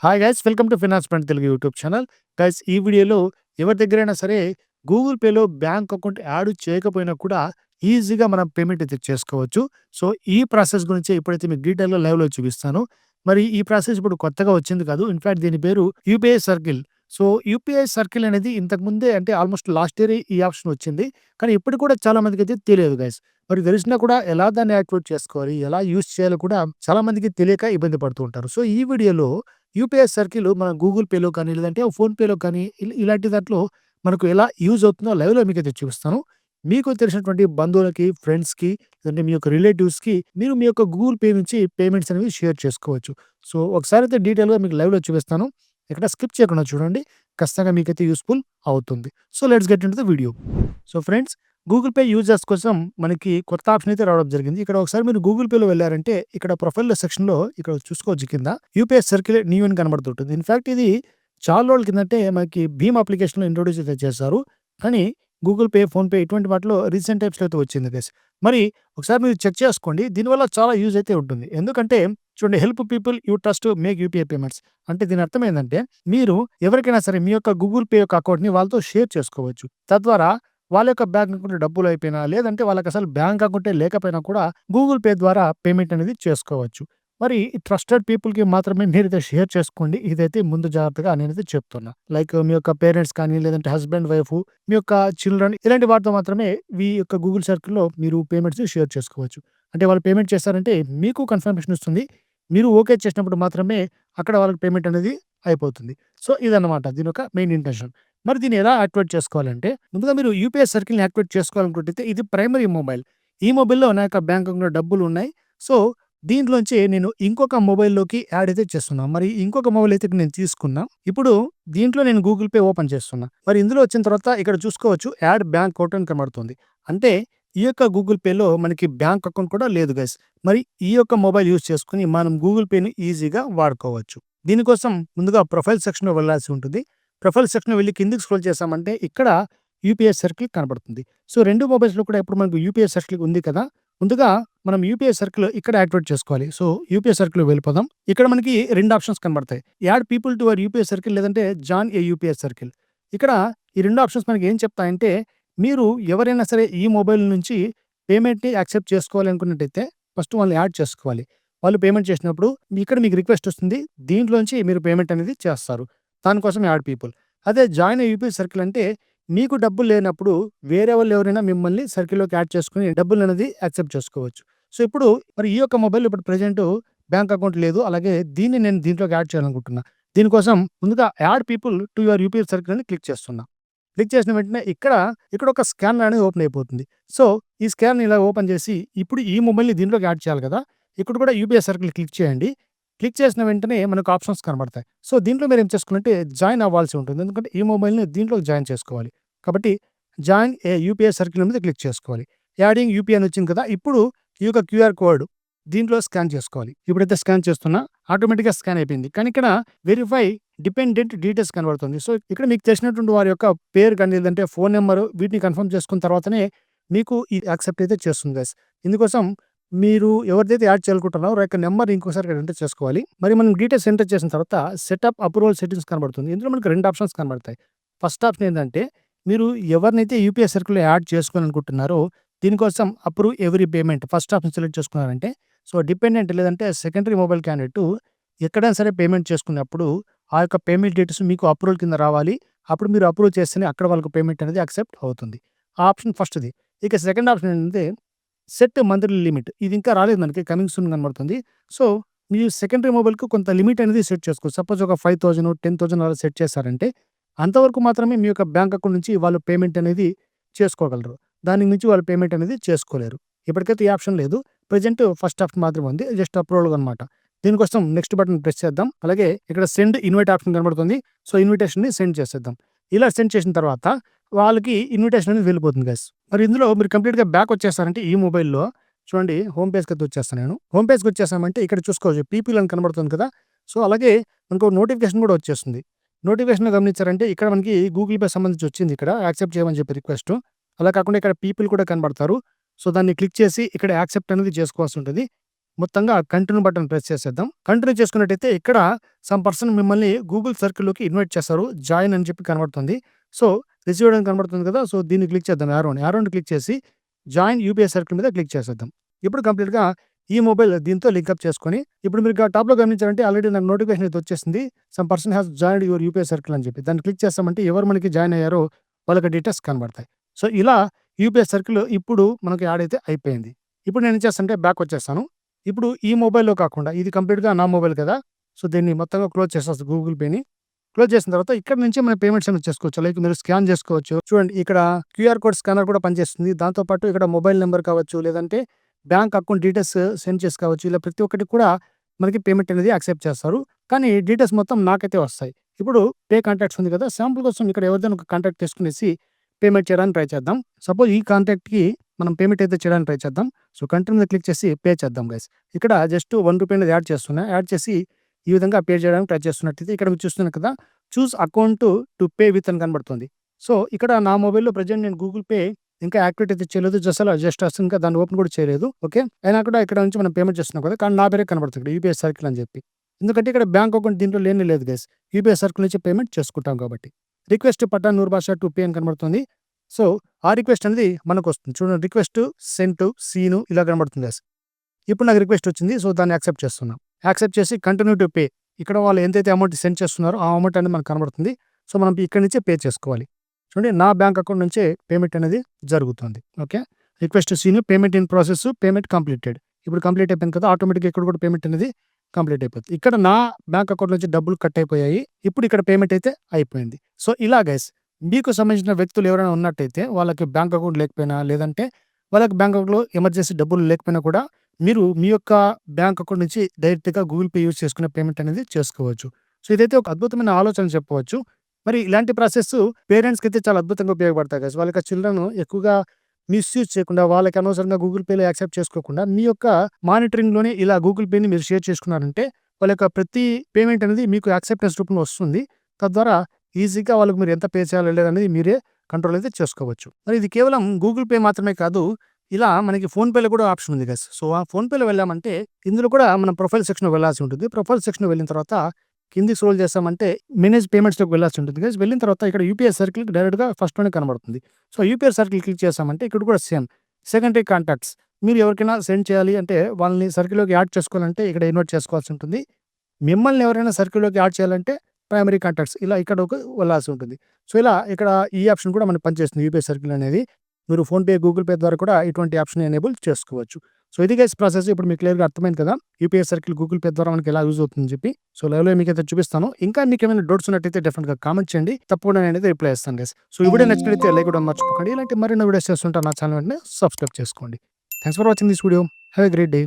Hi guys, welcome to finance friend Telugu YouTube channel. Guys, ఈ వీడియోలో ఎవరి దగ్గరైనా సరే గూగుల్ పేలో బ్యాంక్ అకౌంట్ యాడ్ చేయకపోయినా కూడా ఈజీగా మనం పేమెంట్ అయితే చేసుకోవచ్చు. సో, ఈ ప్రాసెస్ గురించి ఇప్పుడైతే మీకు డీటెయిల్‌గా లైవ్‌లో చూపిస్తాను. మరి ఈ ప్రాసెస్ ఇప్పుడు కొత్తగా వచ్చింది కాదు. ఇన్‌ఫాక్ట్ దీని పేరు UPI circle. So, UPI circle అనేది ఇంతకు ముందే అంటే ఆల్మోస్ట్ లాస్ట్ ఇయరే ఈ ఆప్షన్ వచ్చింది. కానీ ఇప్పటికి కూడా చాలా మందికైతే తెలియదు గైస్. మరి తెలిసినా కూడా ఎలా దాన్ని యాక్టివేట్ చేసుకోవాలి, ఎలా యూజ్ చేయాలో కూడా చాలా మందికి తెలియక ఇబ్బంది పడుతూ ఉంటారు. సో, ఈ వీడియోలో యూపీఐ సర్కిల్ మన గూగుల్ పేలో కానీ, లేదంటే ఫోన్‌పేలో కానీ ఇలాంటి దాంట్లో మనకు ఎలా యూజ్ అవుతుందో లైవ్‌లో మీకైతే చూపిస్తాను. మీకు తెలిసినటువంటి బంధువులకి, ఫ్రెండ్స్‌కి, లేదంటే మీ యొక్క రిలేటివ్స్‌కి మీరు మీ యొక్క గూగుల్ పే నుంచి పేమెంట్స్ అనేవి షేర్ చేసుకోవచ్చు. సో, ఒకసారైతే డీటెయిల్‌గా మీకు లైవ్‌లో చూపిస్తాను. ఎక్కడ స్కిప్ చేయకుండా చూడండి. ఖచ్చితంగా మీకైతే యూజ్‌ఫుల్ అవుతుంది. So, let's get into the video. So, friends, Google pay users కోసం మనకి కొత్త ఆప్షన్ అయితే రావడం జరిగింది. ఇక్కడ ఒకసారి మీరు గూగుల్ పేలో వెళ్లారంటే ఇక్కడ ప్రొఫైల్ సెక్షన్‌లో ఇక్కడ చూసుకోవచ్చు కింద యూపీఐ సర్కిల్ న్యూ అని కనబడుతుంటుంది. ఇన్‌ఫాక్ట్ ఇది చాలా రోజుల కిందటే మనకి భీమ్ అప్లికేషన్‌లో ఇంట్రొడ్యూస్ అయితే చేశారు. కానీ గూగుల్ పే, ఫోన్‌పే ఇటువంటి వాటిలో రీసెంట్ టైమ్స్‌లో అయితే వచ్చింది గైస్. మరి ఒకసారి మీరు చెక్ చేసుకోండి. దీనివల్ల చాలా యూజ్ అయితే ఉంటుంది. ఎందుకంటే చూడండి, help people you trust to make UPI payments. అంటే దీని అర్థం ఏందంటే మీరు ఎవరికైనా సరే మీ యొక్క గూగుల్ పే యొక్క అకౌంట్‌ని వాళ్ళతో షేర్ చేసుకోవచ్చు. తద్వారా వాళ్ళ యొక్క బ్యాంక్ అకౌంట్ డబ్బులు అయిపోయినా, లేదంటే వాళ్ళకసలు బ్యాంక్ అకౌంటే లేకపోయినా కూడా గూగుల్ పే ద్వారా పేమెంట్ అనేది చేసుకోవచ్చు. మరి ట్రస్టెడ్ పీపుల్‌కి మాత్రమే మీరైతే షేర్ చేసుకోండి. ఇదైతే ముందు జాగ్రత్తగా నేనైతే చెప్తున్నా. లైక్ మీ యొక్క పేరెంట్స్ కానీ, లేదంటే హస్బాండ్, వైఫ్, మీ యొక్క చిల్డ్రన్ ఇలాంటి వాటితో మాత్రమే ఈ యొక్క గూగుల్ సర్కిల్‌లో మీరు పేమెంట్స్ షేర్ చేసుకోవచ్చు. అంటే వాళ్ళు పేమెంట్ చేశారంటే మీకు కన్ఫర్మేషన్ వస్తుంది. మీరు ఓకే చేసినప్పుడు మాత్రమే అక్కడ వాళ్ళకి పేమెంట్ అనేది అయిపోతుంది. సో, ఇదన్నమాట దీని యొక్క మెయిన్ ఇంటెన్షన్. మరి దీన్ని ఎలా యాక్టివేట్ చేసుకోవాలంటే, ముందుగా మీరు యూపీఐ సర్కిల్‌ని యాక్టివేట్ చేసుకోవాలనుకుంటే ఇది ప్రైమరీ మొబైల్. ఈ మొబైల్‌లో నా యొక్క బ్యాంక్ అకౌంట్‌లో డబ్బులున్నాయి. సో, దీంట్లోంచి నేను ఇంకొక మొబైల్‌లోకి యాడ్ అయితే చేస్తున్నా. మరి ఇంకొక మొబైల్ అయితే నేను తీసుకున్నా. ఇప్పుడు దీంట్లో నేను గూగుల్ పే ఓపెన్ చేస్తున్నా. మరి ఇందులో వచ్చిన తర్వాత ఇక్కడ చూసుకోవచ్చు, యాడ్ బ్యాంక్ అకౌంట్ అని కనబడుతుంది. అంటే ఈ యొక్క గూగుల్ పేలో మనకి బ్యాంక్ అకౌంట్ కూడా లేదు గైస్. మరి ఈ యొక్క మొబైల్ యూజ్ చేసుకొని మనం గూగుల్ పేని ఈజీగా వాడుకోవచ్చు. దీనికోసం ముందుగా ప్రొఫైల్ సెక్షన్‌లో వెళ్ళాల్సి ఉంటుంది. ప్రొఫైల్ సెక్షన్‌లో వెళ్లి కిందకి స్క్రోల్ చేశామంటే ఇక్కడ యూపీఐ సర్కిల్ కనబడుతుంది. సో, 2 మొబైల్స్‌లో కూడా ఇప్పుడు మనకు యూపీఐ సర్కిల్ ఉంది కదా! ముందుగా మనం యూపీఐ సర్కిల్ ఇక్కడ యాక్టివేట్ చేసుకోవాలి. సో, యూపీఐ సర్కిల్‌కి వెళ్ళిపోదాం. ఇక్కడ మనకి 2 ఆప్షన్స్ కనబడతాయి. Add people to your UPI circle, లేదంటే జాయిన్ ఏ యూపీఐ సర్కిల్. ఇక్కడ ఈ 2 ఆప్షన్స్ మనకి ఏం చెప్తాయంటే, మీరు ఎవరైనా సరే ఈ మొబైల్ నుంచి పేమెంట్‌ని యాక్సెప్ట్ చేసుకోవాలి అనుకున్నట్టయితే ఫస్ట్ వాళ్ళని యాడ్ చేసుకోవాలి. వాళ్ళు పేమెంట్ చేసినప్పుడు ఇక్కడ మీకు రిక్వెస్ట్ వస్తుంది. దీంట్లోంచి మీరు పేమెంట్ అనేది చేస్తారు. దానికోసం యాడ్ పీపుల్. అదే జాయిన్ ఏ యూపీఐ సర్కిల్ అంటే మీకు డబ్బులు లేనప్పుడు వేరే వాళ్ళు ఎవరైనా మిమ్మల్ని సర్కిల్‌లోకి యాడ్ చేసుకొని డబ్బులనేది యాక్సెప్ట్ చేసుకోవచ్చు. సో, ఇప్పుడు మరి ఈ యొక్క మొబైల్ ఇప్పుడు ప్రెజెంట్ బ్యాంక్ అకౌంట్ లేదు. అలాగే దీన్ని నేను దీంట్లోకి యాడ్ చేయాలనుకుంటున్నా. దీనికోసం ముందుగా add people to your UPI circle అని క్లిక్ చేస్తున్నా. క్లిక్ చేసిన వెంటనే ఇక్కడ ఒక స్కానర్ అనేది ఓపెన్ అయిపోతుంది. సో, ఈ స్కానర్‌ని ఇలా ఓపెన్ చేసి ఇప్పుడు ఈ మొబైల్‌ని దీంట్లోకి యాడ్ చేయాలి కదా! ఇక్కడ కూడా యూపీఐ సర్కిల్ క్లిక్ చేయండి. క్లిక్ చేసిన వెంటనే మనకు ఆప్షన్స్ కనబడతాయి. సో, దీంట్లో మీరేం చేసుకోవాలంటే జాయిన్ అవ్వాల్సి ఉంటుంది. ఎందుకంటే ఈ మొబైల్‌ని దీంట్లోకి జాయిన్ చేసుకోవాలి. కాబట్టి జాయిన్ ఏ యూపీఐ సర్కిల్ మీద క్లిక్ చేసుకోవాలి. యాడింగ్ యూపీఐ అని వచ్చింది కదా! ఇప్పుడు ఈ యొక్క క్యూఆర్ కోడ్ దీంట్లో స్కాన్ చేసుకోవాలి. ఇప్పుడైతే స్కాన్ చేస్తున్నా. ఆటోమేటిక్‌గా స్కాన్ అయిపోయింది. కానీ ఇక్కడ వెరిఫై డిపెండెంట్ డీటెయిల్స్ కనబడుతుంది. సో, ఇక్కడ మీకు తెలిసినటువంటి వారి యొక్క పేరు గాని, లేదంటే ఫోన్ నంబర్ వీటిని కన్ఫర్మ్ చేసుకున్న తర్వాతనే మీకు ఇది యాక్సెప్ట్ అయితే చేస్తుంది గైస్. ఇందుకోసం మీరు ఎవరిదైతే యాడ్ చేయాలనుకుంటున్నారో వారి యొక్క నంబర్ ఇంకోసారి ఇక్కడ ఎంటర్ చేసుకోవాలి. మరి మనం డీటెయిల్స్ ఎంటర్ చేసిన తర్వాత సెటప్ అప్రూవల్ సెట్టింగ్స్ కనబడుతుంది. ఇందులో మనకు 2 ఆప్షన్స్ కనబడతాయి. ఫస్ట్ ఆప్షన్ ఏంటంటే మీరు ఎవరినైతే యూపీఐ సర్కిల్‌లో యాడ్ చేసుకోవాలనుకుంటున్నారో దీనికోసం approve every payment first option select చేసుకున్నారంటే, సో, డిపెండెంట్ లేదంటే సెకండరీ మొబైల్ క్యాండిడేట్ ఎక్కడైనా సరే పేమెంట్ చేసుకున్నప్పుడు ఆ యొక్క పేమెంట్ డీటెయిల్స్ మీకు అప్రూవల్ కింద రావాలి. అప్పుడు మీరు అప్రూవ్ చేస్తేనే అక్కడ వాళ్ళకి పేమెంట్ అనేది యాక్సెప్ట్ అవుతుంది. ఆ ఆప్షన్ ఫస్ట్‌ది. ఇక సెకండ్ ఆప్షన్ ఏంటంటే సెట్ మంత్లీ లిమిట్. ఇది ఇంకా రాలేదు మనకి, కమింగ్ సూన్ కనబడుతుంది. సో, మీరు సెకండరీ మొబైల్‌కి కొంత లిమిట్ అనేది సెట్ చేసుకోవచ్చు. సపోజ్ ఒక 5,000, 10,000 అలా సెట్ చేశారంటే అంతవరకు మాత్రమే మీ యొక్క బ్యాంక్ అకౌంట్ నుంచి వాళ్ళు పేమెంట్ అనేది చేసుకోగలరు. దానికి మించి వాళ్ళు పేమెంట్ అనేది చేసుకోలేరు. ఇప్పటికైతే ఈ ఆప్షన్ లేదు. ప్రెజెంట్ ఫస్ట్ ఆప్షన్ మాత్రమే ఉంది. జస్ట్ అప్రూవల్ అనమాట. దీనికోసం నెక్స్ట్ బటన్ ప్రెస్ చేద్దాం. అలాగే ఇక్కడ సెండ్ ఇన్వైట్ ఆప్షన్ కనబడుతుంది. సో, ఇన్విటేషన్‌ని సెండ్ చేసేద్దాం. ఇలా సెండ్ చేసిన తర్వాత వాళ్ళకి ఇన్విటేషన్ అనేది వెళ్ళిపోతుంది గైస్. మరి ఇందులో మీరు కంప్లీట్‌గా బ్యాక్ వచ్చేసారంటే ఈ మొబైల్‌లో చూడండి, హోమ్ పేజ్‌కైతే వచ్చేస్తాను నేను. హోమ్ పేజ్‌కి వచ్చేసామంటే ఇక్కడ చూసుకోవచ్చు పీపుల్ అని కనబడుతుంది కదా! సో, అలాగే మనకు నోటిఫికేషన్ కూడా వచ్చేస్తుంది. నోటిఫికేషన్‌లో గమనించారంటే ఇక్కడ మనకి గూగుల్ పే సంబంధించి వచ్చింది ఇక్కడ యాక్సెప్ట్ చేయమని చెప్పి రిక్వెస్ట్. అలా కాకుండా ఇక్కడ పీపుల్ కూడా కనబడతారు. సో, దాన్ని క్లిక్ చేసి ఇక్కడ యాక్సెప్ట్ అనేది చేసుకోవాల్సి ఉంటది. మొత్తంగా కంటిన్యూ బటన్ ప్రెస్ చేసేద్దాం. కంటిన్యూ చేసుకున్నట్టయితే ఇక్కడ సమ్ పర్సన్ మిమ్మల్ని గూగుల్ సర్కిల్‌లోకి ఇన్వైట్ చేస్తారు. జాయిన్ అని చెప్పి కనబడుతుంది. సో, రిసీవ్డ్ అని కనబడుతుంది కదా! సో, దీన్ని క్లిక్ చేద్దాం యారోని. యారోని క్లిక్ చేసి జాయిన్ యూపీఐ సర్కిల్ మీద క్లిక్ చేసేద్దాం. ఇప్పుడు కంప్లీట్‌గా ఈ మొబైల్ దీంతో లింకప్ చేసుకొని ఇప్పుడు మీరు టాప్‌లో గమనించారంటే ఆల్రెడీ నాకు నోటిఫికేషన్ అయితే వచ్చేసింది. Some person has joined your UPI circle అని చెప్పి. దాన్ని క్లిక్ చేస్తామంటే ఎవరు మనకి జాయిన్ అయ్యారో వాళ్ళకి డీటెయిల్స్ కనబడతాయి. సో, ఇలా యూపీఐ సర్కిల్ ఇప్పుడు మనకి యాడ్ అయితే అయిపోయింది. ఇప్పుడు నేనేం చేస్తానంటే బ్యాక్ వచ్చేస్తాను. ఇప్పుడు ఈ మొబైల్‌లో కాకుండా ఇది కంప్లీట్‌గా నా మొబైల్ కదా! సో, దీన్ని మొత్తంగా క్లోజ్ చేసేస్తా గూగుల్ పేని. క్లోజ్ చేసిన తర్వాత ఇక్కడ నుంచి మనం పేమెంట్స్ అనేవి చేసుకోవచ్చు. లైక్ మీరు స్కాన్ చేసుకోవచ్చు. చూడండి ఇక్కడ క్యూఆర్ కోడ్ స్కానర్ కూడా పనిచేస్తుంది. దాంతో పాటు ఇక్కడ మొబైల్ నంబర్ కావచ్చు, లేదంటే బ్యాంక్ అకౌంట్ డీటెయిల్స్ సెండ్ చేసుకోవచ్చు. ఇలా ప్రతి ఒక్కటి కూడా మనకి పేమెంట్ అనేది యాక్సెప్ట్ చేస్తారు. కానీ డీటెయిల్స్ మొత్తం నాకైతే వస్తాయి. ఇప్పుడు పే కాంటాక్ట్స్ ఉంది కదా! శాంపుల్ కోసం ఇక్కడ ఎవరిదైనా ఒక కాంటాక్ట్ తీసుకునేసి పేమెంట్ చేయడానికి ట్రై చేద్దాం. సపోజ్ ఈ కాంటాక్ట్‌కి మనం పేమెంట్ అయితే చేయడానికి ట్రై చేద్దాం. సో, కంటిన్యూ మీద క్లిక్ చేసి పే చేద్దాం గైస్. ఇక్కడ జస్ట్ రూ. 1 అనేది యాడ్ చేస్తున్నా. యాడ్ చేసి ఈ విధంగా పే చేయడానికి ట్రై చేస్తున్నట్టయితే ఇక్కడ మీరు చూస్తున్నారు కదా! చూస్ అకౌంట్ టు పే విత్ అని కనబడుతుంది. సో, ఇక్కడ నా మొబైల్‌లో ప్రెజెంట్ నేను గూగుల్ పే ఇంకా యాక్టివేట్ అయితే చేయలేదు. జస్ట్ ఇంకా దాన్ని ఓపెన్ కూడా చేయలేదు. ఓకే. అయినా కూడా ఇక్కడ నుంచి మనం పేమెంట్ చేస్తున్నాం కదా! కానీ నా పేరే కనబడుతుంది ఇక్కడ యూపీఐ సర్కిల్ అని చెప్పి. ఎందుకంటే ఇక్కడ బ్యాంక్ అకౌంట్ దీంట్లో లేనే లేదు గైస్. యూపీఐ సర్కిల్ నుంచి పేమెంట్ చేసుకుంటాం కాబట్టి. Request Pathan Noor Basha to pay అని కనబడుతుంది. సో, ఆ రిక్వెస్ట్ అనేది మనకొస్తుంది. చూడండి రిక్వెస్ట్ సెండ్ టు సీను ఇలా కనబడుతుంది గైస్. ఇప్పుడు నాకు రిక్వెస్ట్ వచ్చింది. సో, దాన్ని యాక్సెప్ట్ చేస్తున్నా. యాక్సెప్ట్ చేసి కంటిన్యూ టు పే. ఇక్కడ వాళ్ళు ఎంతైతే అమౌంట్ సెండ్ చేస్తున్నారో ఆ అమౌంట్ అనేది మనకు కనబడుతుంది. సో, మనం ఇక్కడి నుంచే పే చేసుకోవాలి. చూడండి నా బ్యాంక్ అకౌంట్ నుంచే పేమెంట్ అనేది జరుగుతుంది. Okay. Request Seenu payment in process payment completed. ఇప్పుడు కంప్లీట్ అయిపోయింది కదా! ఆటోమేటిక్‌గా ఇక్కడ కూడా పేమెంట్ అనేది కంప్లీట్ అయిపోతుంది. ఇక్కడ నా బ్యాంక్ అకౌంట్ నుంచి డబ్బులు కట్ అయిపోయాయి. ఇప్పుడు ఇక్కడ పేమెంట్ అయితే అయిపోయింది. సో, ఇలా గైస్ మీకు సంబంధించిన వ్యక్తులు ఎవరైనా ఉన్నట్టయితే వాళ్ళకి బ్యాంక్ అకౌంట్ లేకపోయినా, లేదంటే వాళ్ళకి బ్యాంక్ అకౌంట్‌లో ఎమర్జెన్సీ డబ్బులు లేకపోయినా కూడా మీరు మీ యొక్క బ్యాంక్ అకౌంట్ నుంచి డైరెక్ట్‌గా గూగుల్ పే యూజ్ చేసుకునే పేమెంట్ అనేది చేసుకోవచ్చు. సో, ఇదైతే ఒక అద్భుతమైన ఆలోచన చెప్పవచ్చు. మరి ఇలాంటి ప్రాసెస్ పేరెంట్స్‌కైతే చాలా అద్భుతంగా ఉపయోగపడతాయి గైస్. వాళ్ళ యొక్క చిల్డ్రన్ ఎక్కువగా మిస్‌యూజ్ చేయకుండా, వాళ్ళకి అనవసరంగా గూగుల్ పేలో యాక్సెప్ట్ చేసుకోకుండా, మీ యొక్క మానిటరింగ్‌లోనే ఇలా గూగుల్ పేని మీరు షేర్ చేసుకున్నారంటే, వాళ్ళ యొక్క ప్రతి పేమెంట్ అనేది మీకు యాక్సెప్టెన్స్ రూపంలో వస్తుంది. తద్వారా ఈజీగా వాళ్ళకి మీరు ఎంత పే చేయాలో లేదనేది మీరే కంట్రోల్ అయితే చేసుకోవచ్చు. మరి ఇది కేవలం గూగుల్ పే మాత్రమే కాదు. ఇలా మనకి ఫోన్‌పేలో కూడా ఆప్షన్ ఉంది గైస్. సో, ఆ ఫోన్‌పేలో వెళ్ళామంటే ఇందులో కూడా మనం ప్రొఫైల్ సెక్షన్‌లోకి వెళ్ళాల్సి ఉంటుంది. ప్రొఫైల్ సెక్షన్‌లోకి వెళ్ళిన తర్వాత కిందికి స్క్రోల్ చేసామంటే మేనేజ్ పేమెంట్స్‌లోకి వెళ్ళాల్సి ఉంటుంది గైస్. వెళ్ళిన తర్వాత ఇక్కడ యూపీఐ సర్కిల్ డైరెక్ట్‌గా ఫస్ట్‌లోనే కనబడుతుంది. సో, యూపీఐ సర్కిల్ క్లిక్ చేసామంటే ఇక్కడ కూడా సేమ్ సెకండరీ కాంటాక్ట్స్ మీరు ఎవరికైనా సెండ్ చేయాలి అంటే వాళ్ళని సర్కిల్‌లోకి యాడ్ చేసుకోవాలంటే ఇక్కడ ఇన్వైట్ చేసుకోవాల్సి ఉంటుంది. మిమ్మల్ని ఎవరైనా సర్కిల్‌లోకి యాడ్ చేయాలంటే ప్రైమరీ కాంటాక్ట్స్ ఇలా ఇక్కడకు వెళ్ళాల్సి ఉంటుంది. సో, ఇలా ఇక్కడ ఈ ఆప్షన్ కూడా మనకు పనిచేస్తుంది యూపీఐ సర్కిల్ అనేది. మీరు ఫోన్‌పే, గూగుల్ పే ద్వారా కూడా ఇటువంటి ఆప్షన్ ఎనేబుల్ చేసుకోవచ్చు. సో, ఇది గైస్ ప్రాసెస్ ఇప్పుడు మీకు క్లియర్‌గా అర్థమైంది కదా! యూపీఐ సర్కిల్ గూగుల్ పే ద్వారా మనకి ఎలా యూజ్ అవుతుందని చెప్పి. సో, లైవ్‌లో మీకైతే చూపిస్తాను. ఇంకా మీకేమైనా డౌట్స్ ఉన్నట్టయితే డెఫినిట్‌గా కామెంట్ చేయండి. తప్పకుండా నేనైతే రిప్లై ఇస్తాను గైస్. సో, ఈ వీడియో నచ్చినట్లయితే లైక్ ఇవ్వడం మర్చిపోకండి. ఇలాంటి మరిన్ని వీడియోస్ చేస్తుంటే నా ఛానల్ వెంటనే సబ్స్క్రైబ్ చేసుకోండి. Thanks for watching this video. Have a great day.